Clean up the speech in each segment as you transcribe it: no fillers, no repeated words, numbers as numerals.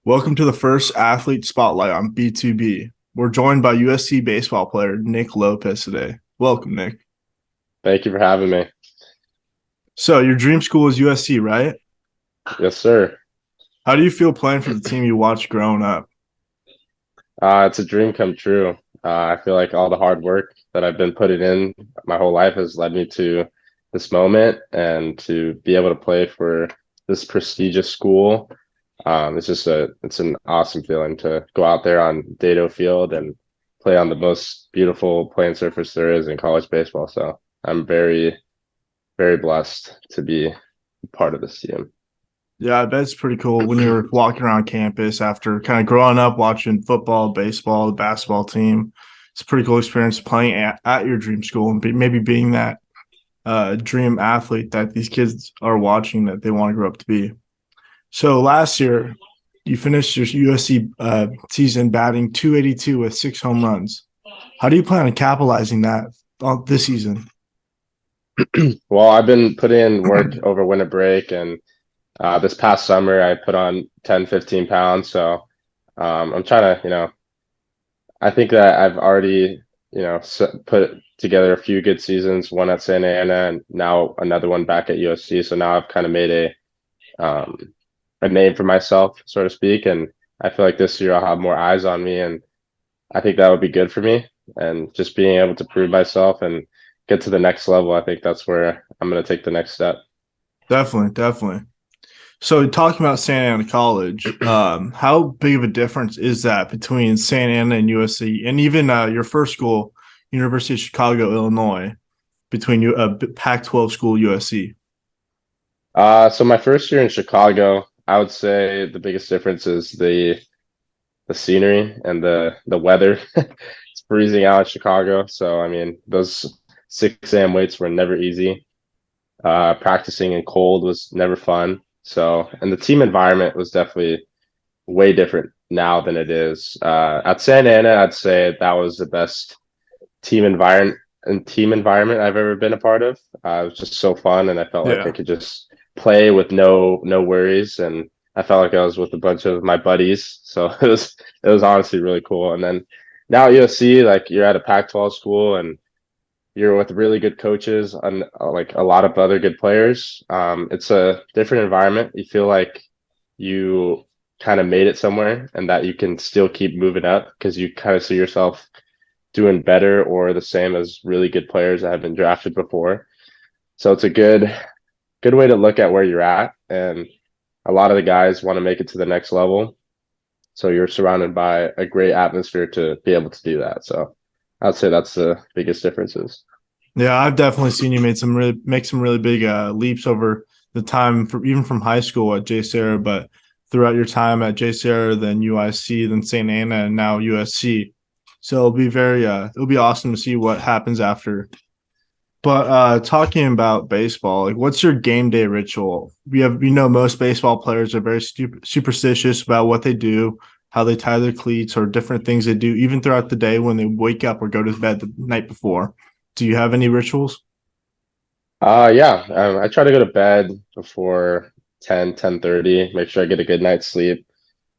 Welcome to the first athlete spotlight on B2B. We're joined by USC baseball player Nick Lopez today. Welcome, Nick. Thank you for having me. So, your dream school is USC, right? Yes, sir. How do you feel playing for the team you watched growing up? It's a dream come true. I feel like all the hard work that I've been putting in my whole life has led me to this moment, and to be able to play for this prestigious school. It's an awesome feeling to go out there on Dado Field and play on the most beautiful playing surface there is in college baseball. So I'm very, very blessed to be part of this team. Yeah, I bet it's pretty cool when you're walking around campus after kind of growing up watching football, baseball, the basketball team. It's a pretty cool experience playing at your dream school and maybe being that dream athlete that these kids are watching that they want to grow up to be. So last year, you finished your USC season batting 282 with 6 home runs. How do you plan on capitalizing that this season? Well, I've been putting in work over winter break, and this past summer I put on 10, 15 pounds. So I'm trying to, I think that I've already, put together a few good seasons, one at Santa Ana and now another one back at USC. So now I've kind of made a name for myself, so to speak. And I feel like this year I'll have more eyes on me, and I think that would be good for me. And just being able to prove myself and get to the next level, I think that's where I'm going to take the next step. Definitely, definitely. So talking about Santa Ana College, how big of a difference is that between Santa Ana and USC, and even your first school, University of Chicago, Illinois, between you Pac-12 school USC? So my first year in Chicago, I would say the biggest difference is the scenery and the weather. It's freezing out in Chicago, so I mean those 6 a.m. waits were never easy. Practicing in cold was never fun. So, and the team environment was definitely way different now than it is. At Santa Ana, I'd say that was the best team environment I've ever been a part of. It was just so fun, and I felt like I Yeah, could just play with no worries, and I felt like I was with a bunch of my buddies. So it was honestly really cool. And then now at USC, like you're at a Pac-12 school, and you're with really good coaches and like a lot of other good players. It's a different environment. You feel like you kind of made it somewhere, and that you can still keep moving up because you kind of see yourself doing better or the same as really good players that have been drafted before. So it's a good way to look at where you're at. And a lot of the guys want to make it to the next level. So you're surrounded by a great atmosphere to be able to do that. So I'd say that's the biggest differences. yeah, I've definitely seen you make some really big leaps over the time from even from high school at J. Sarah, but throughout your time at J. Sarah, then UIC, then St. Anna, and now USC. So it'll be awesome to see what happens after. But talking about baseball, like what's your game day ritual? Most baseball players are very superstitious about what they do, how they tie their cleats, or different things they do, even throughout the day when they wake up or go to bed the night before. Do you have any rituals? Yeah, I try to go to bed before 10:30. Make sure I get a good night's sleep.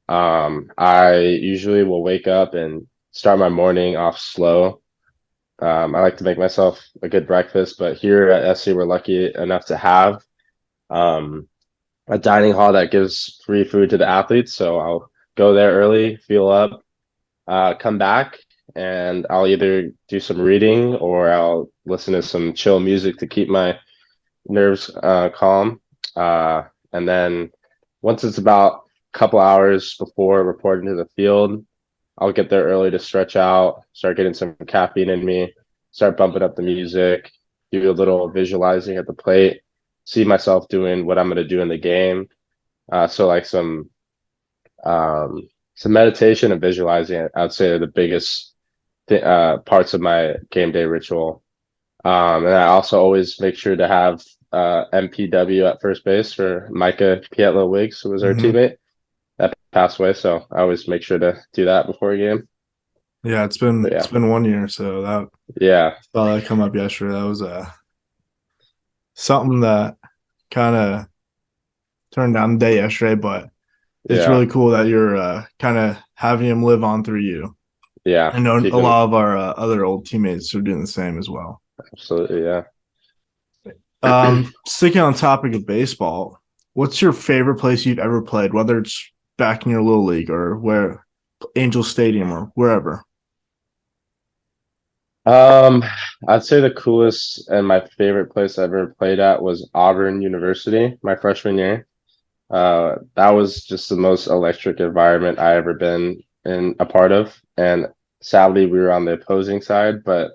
I usually will wake up and start my morning off slow. I like to make myself a good breakfast, but here at SC, we're lucky enough to have um, a dining hall that gives free food to the athletes. So I'll go there early, fuel up, come back, and I'll either do some reading or I'll listen to some chill music to keep my nerves calm. Uh, and then once it's about a couple hours before reporting to the field, I'll get there early to stretch out, start getting some caffeine in me, start bumping up the music, do a little visualizing at the plate, see myself doing what I'm going to do in the game. So like some meditation and visualizing, I'd say are the biggest parts of my game day ritual. And I also always make sure to have MPW at first base for Micah Pietlo Wiggs, who was our Mm-hmm. teammate that passed away. So I always make sure to do that before a game. Yeah, But it's yeah, been 1 year, so that yeah. saw that come up yesterday. That was something that kind of turned down the day yesterday, but it's Yeah, really cool that you're kind of having him live on through you. yeah, I know a keeping lot of our other old teammates are doing the same as well. absolutely, yeah. Sticking on topic of baseball, what's your favorite place you've ever played, whether it's back in your little league or where Angel Stadium or wherever? Um, I'd say the coolest and my favorite place I ever played at was Auburn University, my freshman year. That was just the most electric environment I ever been in a part of. And sadly, we were on the opposing side, but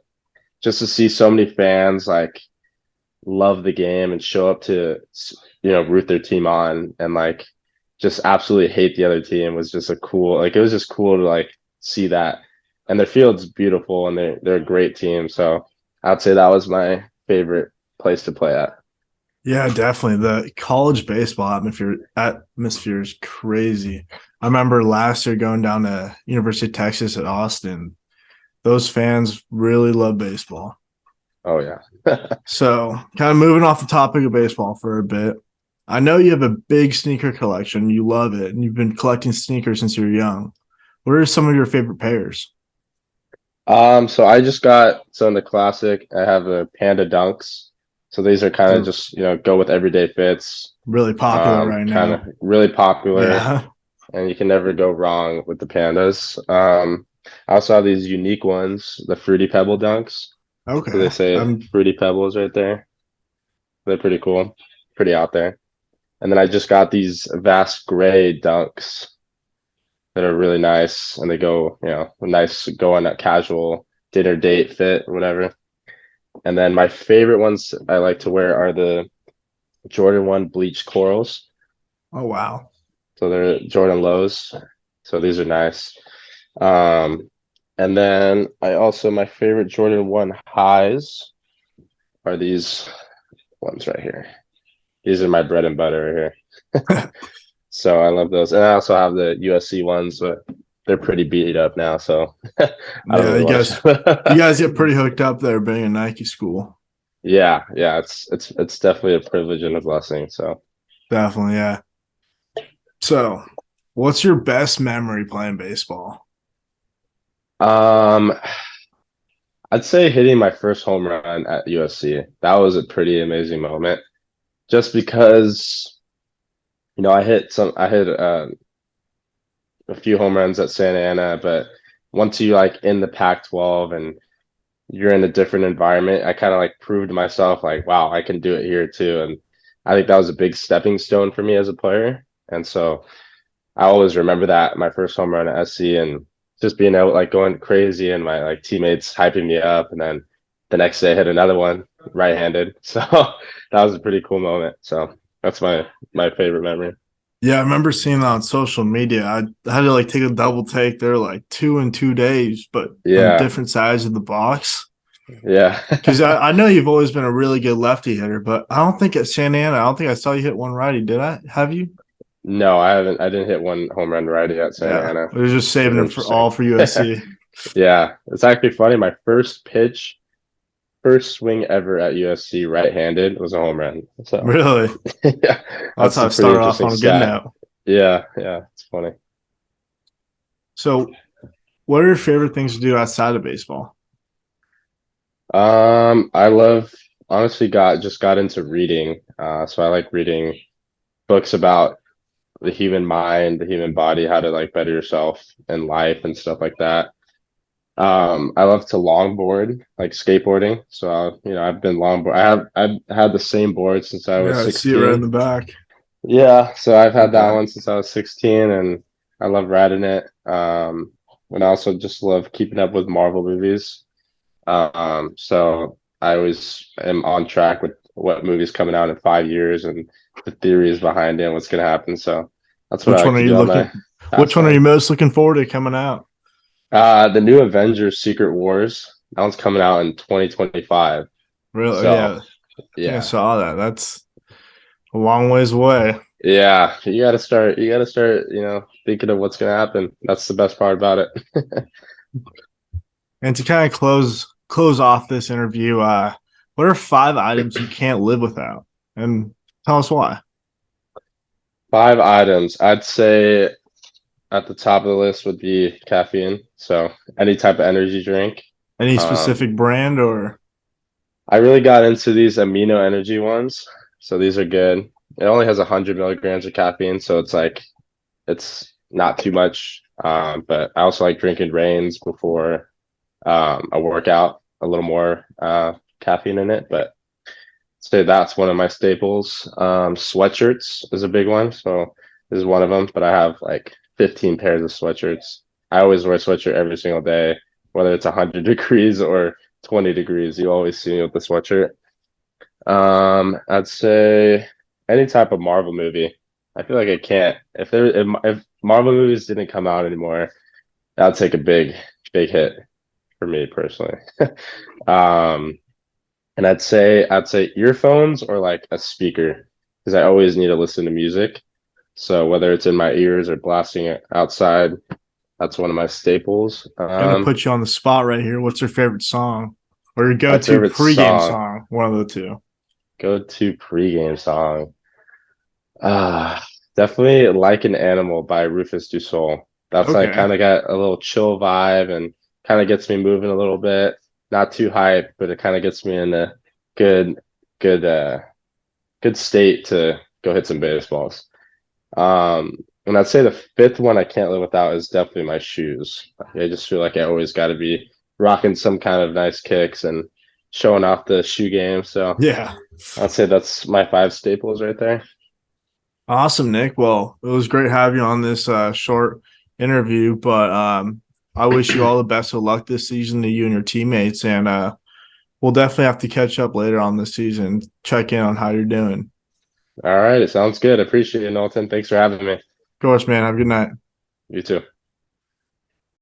just to see so many fans like love the game and show up to, root their team on and like just absolutely hate the other team was just a cool, like it was just cool to like see that. And their field's beautiful and they're a great team. So I'd say that was my favorite place to play at. Yeah, definitely. The college baseball atmosphere is crazy. I remember last year going down to University of Texas at Austin. Those fans really love baseball. Oh yeah. So, kind of moving off the topic of baseball for a bit. I know you have a big sneaker collection. You love it, and you've been collecting sneakers since you were young. What are some of your favorite pairs? So I just got so in the classic, I have the Panda Dunks. So these are kind of They're just, go with everyday fits. really popular right Kind of now. really popular Yeah. and you can never go wrong with the pandas. I also have these unique ones, the Fruity Pebble Dunks. So they Okay. say Fruity Pebbles right there. They're pretty cool, pretty out there. And then I just got these Vast Gray Dunks that are really nice and they go, nice go on a casual dinner date fit or whatever. And then my favorite ones I like to wear are the Jordan 1 bleached corals. Oh wow. So they're Jordan lows. So these are nice. Um, and then I also my favorite Jordan 1 highs are these ones right here. These are my bread and butter right here. So I love those. And I also have the USC ones, but they're pretty beat up now, so I don't Yeah, really want you guys to. get pretty hooked up there being a Nike school. Yeah, yeah, it's definitely a privilege and a blessing. So Definitely, yeah. So, what's your best memory playing baseball? um I'd say hitting my first home run at USC. That was a pretty amazing moment. Just because, I hit a few home runs at Santa Ana, but once you like in the Pac-12 and you're in a different environment, I kind of like proved to myself like, wow, I can do it here too. And I think that was a big stepping stone for me as a player. And so I always remember that my first home run at SC and just being out like going crazy and my like teammates hyping me up. And then the next day I hit another one right-handed. So that was a pretty cool moment. So that's my favorite memory. Yeah, I remember seeing that on social media. I had to like take a double take. They're like 2 in 2 days, but from Yeah. different sides of the box. Yeah. Because I know you've always been a really good lefty hitter, but I don't think at Santa Ana, I don't think I saw you hit one righty. Did I? Have you? No, I haven't. I didn't hit one home run righty at Santa Yeah, Ana. I was just It's saving it for interesting. all for USC. Yeah, it's actually funny. My first pitch, first swing ever at USC right-handed was a home run. So Really? yeah, That's that's how a I pretty started off interesting on a good stat. note. Yeah, yeah, it's funny. So, what are your favorite things to do outside of baseball? I love honestly got into reading. So I like reading books about the human mind, the human body, how to like better yourself in life and stuff like that. I love to longboard, like skateboarding. So I've been longboard. I've had the same board since I was Yeah, I see it right in 16. the back. Yeah, so I've had that Okay. one since I was 16, and I love riding it. And I also just love keeping up with Marvel movies. So I always am on track with what movie's coming out in 5 years and the theories behind it and what's gonna happen. So that's what I Which one like are to you do on my looking? Which one are you pastime. most looking forward to coming out? The new Avengers Secret Wars, that one's coming out in 2025. Really? So Yeah, I think I yeah. saw that. That's a long ways away. Yeah, you gotta start, thinking of what's gonna happen. That's the best part about it. And to kind of close off this interview, what are 5 items you can't live without? And tell us why. Five items. I'd say at the top of the list would be caffeine. So any type of energy drink. Any Um, specific brand or I really got into these amino energy ones. So these are good. It only has 100 milligrams of caffeine, so it's like it's not too much. But I also like drinking Reigns before a workout, a little more caffeine in it. But say that's one of my staples. Sweatshirts is a big one. So this is one of them, but I have like 15 pairs of sweatshirts. I always wear a sweatshirt every single day, whether it's 100 degrees or 20 degrees. You always see me with the sweatshirt. I'd say any type of Marvel movie. I feel like I can't. If Marvel movies didn't come out anymore, that'd take a big hit for me personally. Um, and I'd say earphones or like a speaker because I always need to listen to music. So whether it's in my ears or blasting it outside, that's one of my staples. gonna put you on the spot right here? What's your favorite song or your My go-to favorite pregame song, song? One of the two. go-to pregame song. Definitely Like an Animal by Rufus Du Sol. That's like Okay. kind of got a little chill vibe and kind of gets me moving a little bit. Not too hype, but it kind of gets me in a good, good, good state to go hit some baseballs. And I'd say the fifth one I can't live without is definitely my shoes. I just feel like I always got to be rocking some kind of nice kicks and showing off the shoe game. So Yeah. I'd say that's my five staples right there. Awesome, Nick. Well, it was great having you on this short interview, but I wish you all the best of luck this season to you and your teammates, and we'll definitely have to catch up later on this season, check in on how you're doing. All right, it sounds good. Appreciate it, Knowlton. Thanks for having me. Of course, man. Have a good night. You too.